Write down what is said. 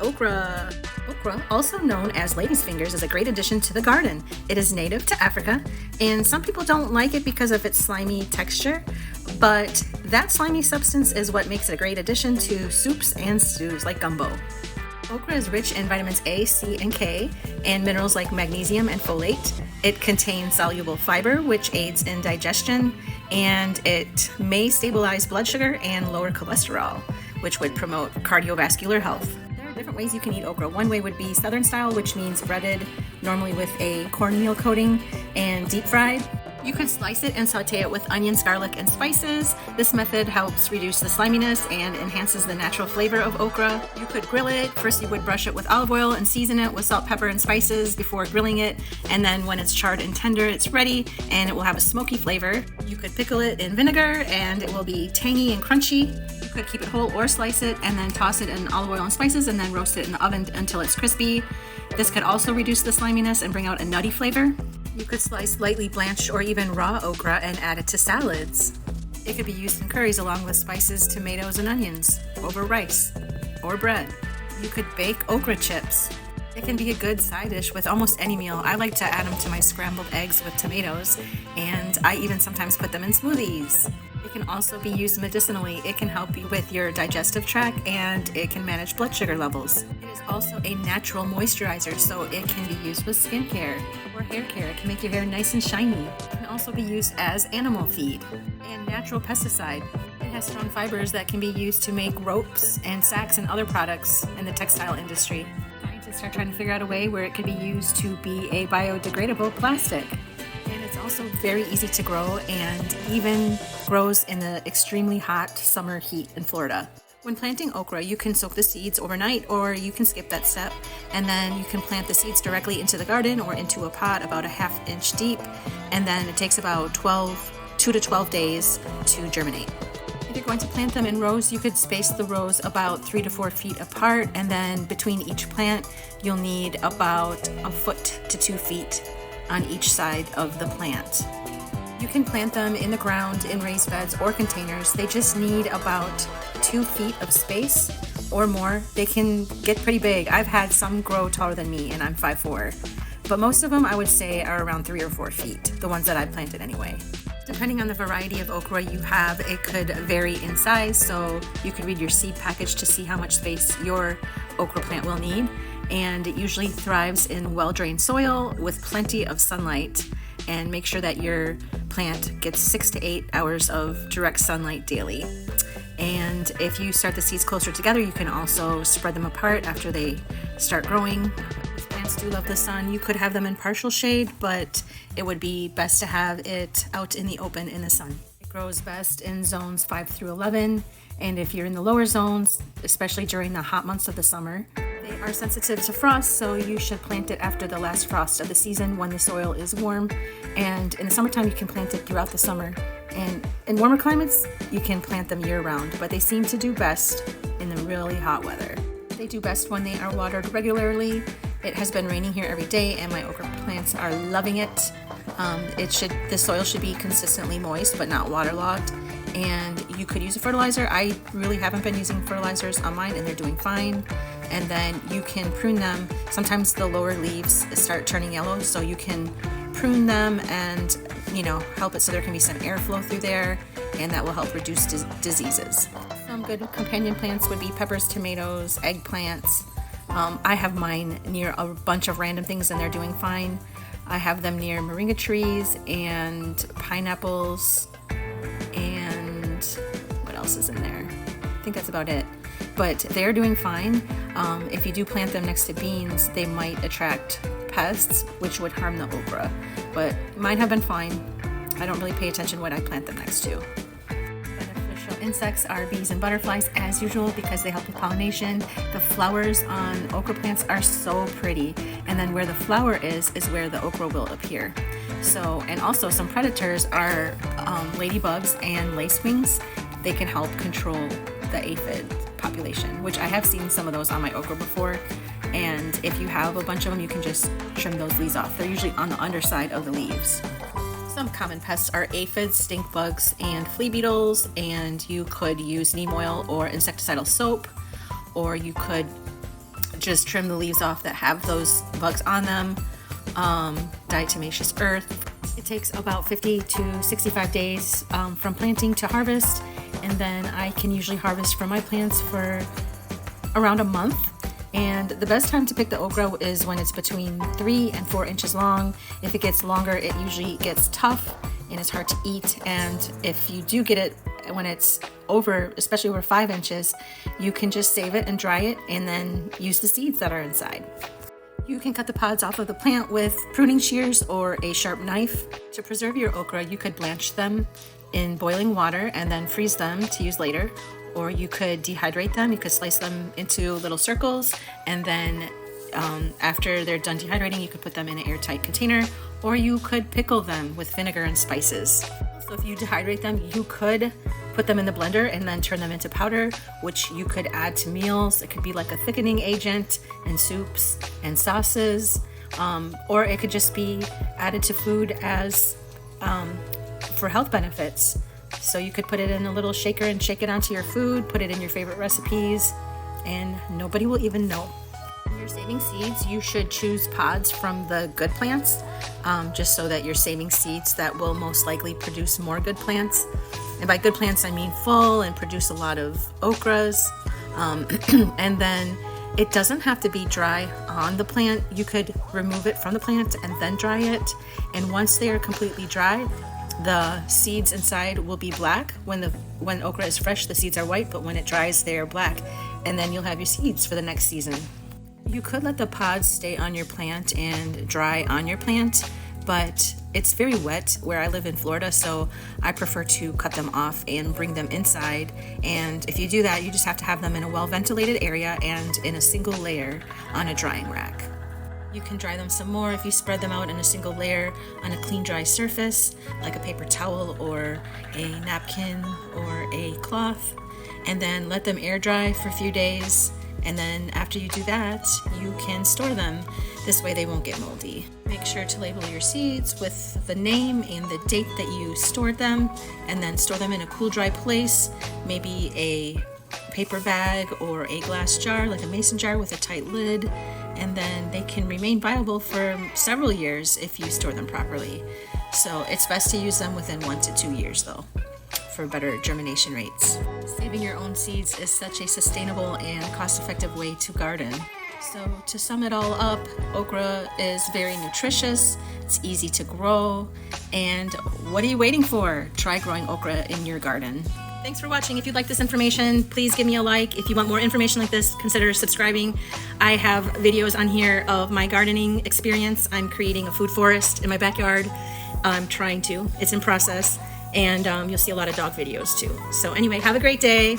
okra. Okra, also known as lady's fingers, is a great addition to the garden. It is native to Africa, and some people don't like it because of its slimy texture, but that slimy substance is what makes it a great addition to soups and stews like gumbo. Okra is rich in vitamins A, C, and K, and minerals like magnesium and folate. It contains soluble fiber, which aids in digestion, and it may stabilize blood sugar and lower cholesterol, which would promote cardiovascular health. There are different ways you can eat okra. One way would be Southern style, which means breaded, normally with a cornmeal coating, and deep fried. You could slice it and saute it with onions, garlic, and spices. This method helps reduce the sliminess and enhances the natural flavor of okra. You could grill it. First, you would brush it with olive oil and season it with salt, pepper, and spices before grilling it. And then when it's charred and tender, it's ready, and it will have a smoky flavor. You could pickle it in vinegar, and it will be tangy and crunchy. You could keep it whole or slice it and then toss it in olive oil and spices and then roast it in the oven until it's crispy. This could also reduce the sliminess and bring out a nutty flavor. You could slice lightly blanched or even raw okra and add it to salads. It could be used in curries along with spices, tomatoes, and onions, over rice or bread. You could bake okra chips. It can be a good side dish with almost any meal. I like to add them to my scrambled eggs with tomatoes, and I even sometimes put them in smoothies. It can also be used medicinally. It can help you with your digestive tract, and it can manage blood sugar levels. It is also a natural moisturizer, so it can be used with skincare or hair care. It can make your hair nice and shiny. It can also be used as animal feed and natural pesticide. It has strong fibers that can be used to make ropes and sacks and other products in the textile industry. Scientists are trying to figure out a way where it could be used to be a biodegradable plastic. And it's also very easy to grow and even grows in the extremely hot summer heat in Florida. When planting okra, you can soak the seeds overnight, or you can skip that step, and then you can plant the seeds directly into the garden or into a pot about a ½ inch deep, and then it takes about 2 to 12 days to germinate. If you're going to plant them in rows, you could space the rows about 3 to 4 feet apart, and then between each plant, you'll need about a foot to 2 feet on each side of the plant. You can plant them in the ground in raised beds or containers. They just need about 2 feet of space or more. They can get pretty big. I've had some grow taller than me, and I'm 5'4", but most of them I would say are around 3 or 4 feet, the ones that I've planted anyway. Depending on the variety of okra you have, it could vary in size, so you could read your seed package to see how much space your okra plant will need. And it usually thrives in well-drained soil with plenty of sunlight, and make sure that your plant gets 6 to 8 hours of direct sunlight daily. And if you start the seeds closer together, you can also spread them apart after they start growing. Plants do love the sun. You could have them in partial shade, but it would be best to have it out in the open in the sun. It grows best in zones 5 through 11, and if you're in the lower zones, especially during the hot months of the summer, they are sensitive to frost, so you should plant it after the last frost of the season when the soil is warm. And in the summertime, you can plant it throughout the summer. And in warmer climates, you can plant them year-round, but they seem to do best in the really hot weather. They do best when they are watered regularly. It has been raining here every day, and my okra plants are loving it. The soil should be consistently moist, but not waterlogged. And you could use a fertilizer. I really haven't been using fertilizers on mine, and they're doing fine. And then you can prune them. Sometimes the lower leaves start turning yellow, so you can prune them and help it so there can be some airflow through there, and that will help reduce diseases. Some good companion plants would be peppers, tomatoes, eggplants. I have mine near a bunch of random things, and they're doing fine. I have them near moringa trees and pineapples, and what else is in there? I think that's about it. But they're doing fine. If you do plant them next to beans, they might attract pests, which would harm the okra. But mine have been fine. I don't really pay attention what I plant them next to. Beneficial insects are bees and butterflies, as usual, because they help with pollination. The flowers on okra plants are so pretty, and then where the flower is where the okra will appear. And also some predators are ladybugs and lacewings. They can help control the aphid population, which I have seen some of those on my okra before. And if you have a bunch of them, you can just trim those leaves off. They're usually on the underside of the leaves. Some common pests are aphids, stink bugs, and flea beetles, and you could use neem oil or insecticidal soap, or you could just trim the leaves off that have those bugs on them. Diatomaceous earth. It takes about 50 to 65 days from planting to harvest, and then I can usually harvest from my plants for around a month. And the best time to pick the okra is when it's between 3 and 4 inches long. If it gets longer, it usually gets tough and it's hard to eat. And if you do get it when it's over, especially over 5 inches, you can just save it and dry it and then use the seeds that are inside. You can cut the pods off of the plant with pruning shears or a sharp knife. To preserve your okra, you could blanch them in boiling water and then freeze them to use later. Or you could dehydrate them. You could slice them into little circles, and then after they're done dehydrating, you could put them in an airtight container, or you could pickle them with vinegar and spices. So if you dehydrate them, you could put them in the blender and then turn them into powder, which you could add to meals. It could be like a thickening agent in soups and sauces, or it could just be added to food as for health benefits. So you could put it in a little shaker and shake it onto your food, put it in your favorite recipes, and nobody will even know. When you're saving seeds, you should choose pods from the good plants, just so that you're saving seeds that will most likely produce more good plants. And by good plants, I mean full and produce a lot of okras. And then it doesn't have to be dry on the plant. You could remove it from the plant and then dry it. And once they are completely dry, the seeds inside will be black. When okra is fresh, the seeds are white, but when it dries, they are black. And then you'll have your seeds for the next season. You could let the pods stay on your plant and dry on your plant, but it's very wet where I live in Florida, so I prefer to cut them off and bring them inside. And if you do that, you just have to have them in a well-ventilated area and in a single layer on a drying rack. You can dry them some more if you spread them out in a single layer on a clean, dry surface, like a paper towel or a napkin or a cloth, and then let them air dry for a few days. And then after you do that, you can store them. This way they won't get moldy. Make sure to label your seeds with the name and the date that you stored them, and then store them in a cool, dry place, maybe a paper bag or a glass jar, like a mason jar with a tight lid. And then they can remain viable for several years if you store them properly. So it's best to use them within 1 to 2 years though, for better germination rates. Saving your own seeds is such a sustainable and cost-effective way to garden. So to sum it all up, okra is very nutritious, it's easy to grow, and what are you waiting for? Try growing okra in your garden. Thanks for watching. If you'd like this information, please give me a like. If you want more information like this, consider subscribing. I have videos on here of my gardening experience. I'm creating a food forest in my backyard. I'm trying to. It's in process. And you'll see a lot of dog videos too. So anyway, have a great day.